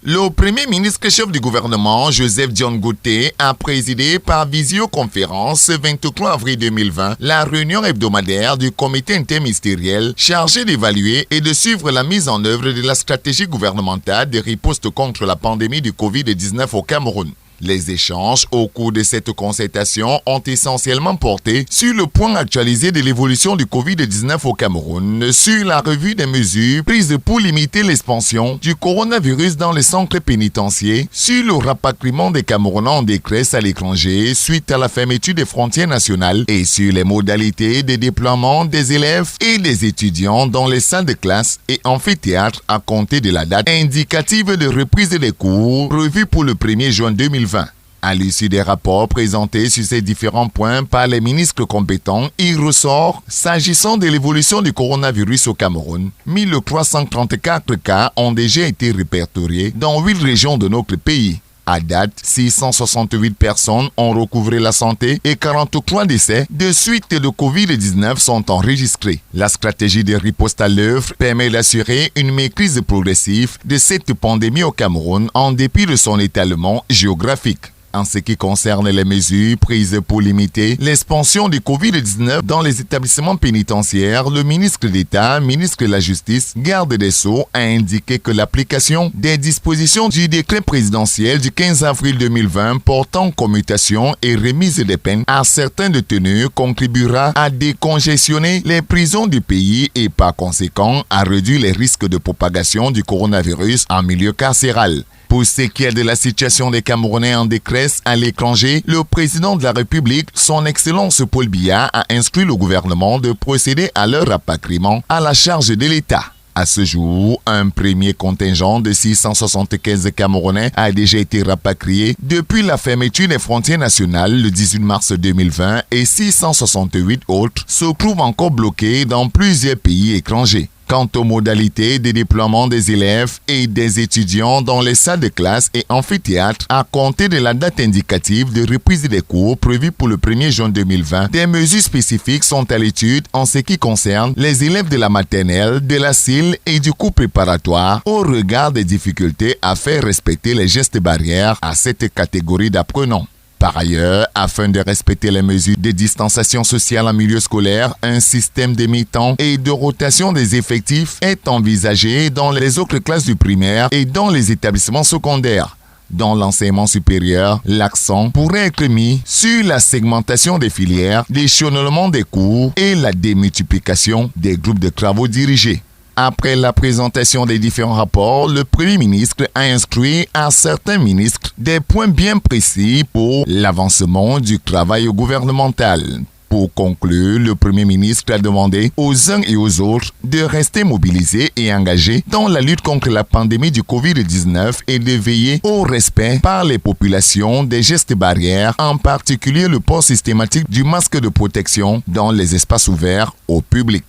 Le Premier ministre chef du gouvernement, Joseph Dione Ngouté, a présidé par visioconférence 23 avril 2020 la réunion hebdomadaire du comité interministériel chargé d'évaluer et de suivre la mise en œuvre de la stratégie gouvernementale de riposte contre la pandémie du Covid-19 au Cameroun. Les échanges au cours de cette concertation ont essentiellement porté sur le point actualisé de l'évolution du Covid-19 au Cameroun, sur la revue des mesures prises pour limiter l'expansion du coronavirus dans les centres pénitentiaires, sur le rapatriement des Camerounais en détresse à l'étranger suite à la fermeture des frontières nationales et sur les modalités de déploiement des élèves et des étudiants dans les salles de classe et amphithéâtres à compter de la date indicative de reprise des cours prévue pour le 1er juin 2020. À l'issue des rapports présentés sur ces différents points par les ministres compétents, il ressort, s'agissant de l'évolution du coronavirus au Cameroun, 1334 cas ont déjà été répertoriés dans 8 régions de notre pays. À date, 668 personnes ont recouvré la santé et 43 décès de suite de Covid-19 sont enregistrés. La stratégie de riposte à l'œuvre permet d'assurer une maîtrise progressive de cette pandémie au Cameroun en dépit de son étalement géographique. En ce qui concerne les mesures prises pour limiter l'expansion du Covid-19 dans les établissements pénitentiaires, le ministre d'État, ministre de la Justice, garde des Sceaux, a indiqué que l'application des dispositions du décret présidentiel du 15 avril 2020 portant commutation et remise des peines à certains détenus contribuera à décongestionner les prisons du pays et par conséquent à réduire les risques de propagation du coronavirus en milieu carcéral. Pour ce qui est de la situation des Camerounais en détresse à l'étranger, le président de la République, son Excellence Paul Biya, a instruit le gouvernement de procéder à leur rapatriement à la charge de l'État. À ce jour, un premier contingent de 675 Camerounais a déjà été rapatrié depuis la fermeture des frontières nationales le 18 mars 2020 et 668 autres se trouvent encore bloqués dans plusieurs pays étrangers. Quant aux modalités de déploiement des élèves et des étudiants dans les salles de classe et amphithéâtres à compter de la date indicative de reprise des cours prévue pour le 1er juin 2020, des mesures spécifiques sont à l'étude en ce qui concerne les élèves de la maternelle, de la CIL et du cours préparatoire au regard des difficultés à faire respecter les gestes barrières à cette catégorie d'apprenants. Par ailleurs, afin de respecter les mesures de distanciation sociale en milieu scolaire, un système de mi-temps et de rotation des effectifs est envisagé dans les autres classes du primaire et dans les établissements secondaires. Dans l'enseignement supérieur, l'accent pourrait être mis sur la segmentation des filières, l'échelonnement des cours et la démultiplication des groupes de travaux dirigés. Après la présentation des différents rapports, le Premier ministre a instruit à certains ministres des points bien précis pour l'avancement du travail gouvernemental. Pour conclure, le Premier ministre a demandé aux uns et aux autres de rester mobilisés et engagés dans la lutte contre la pandémie du Covid-19 et de veiller au respect par les populations des gestes barrières, en particulier le port systématique du masque de protection dans les espaces ouverts au public.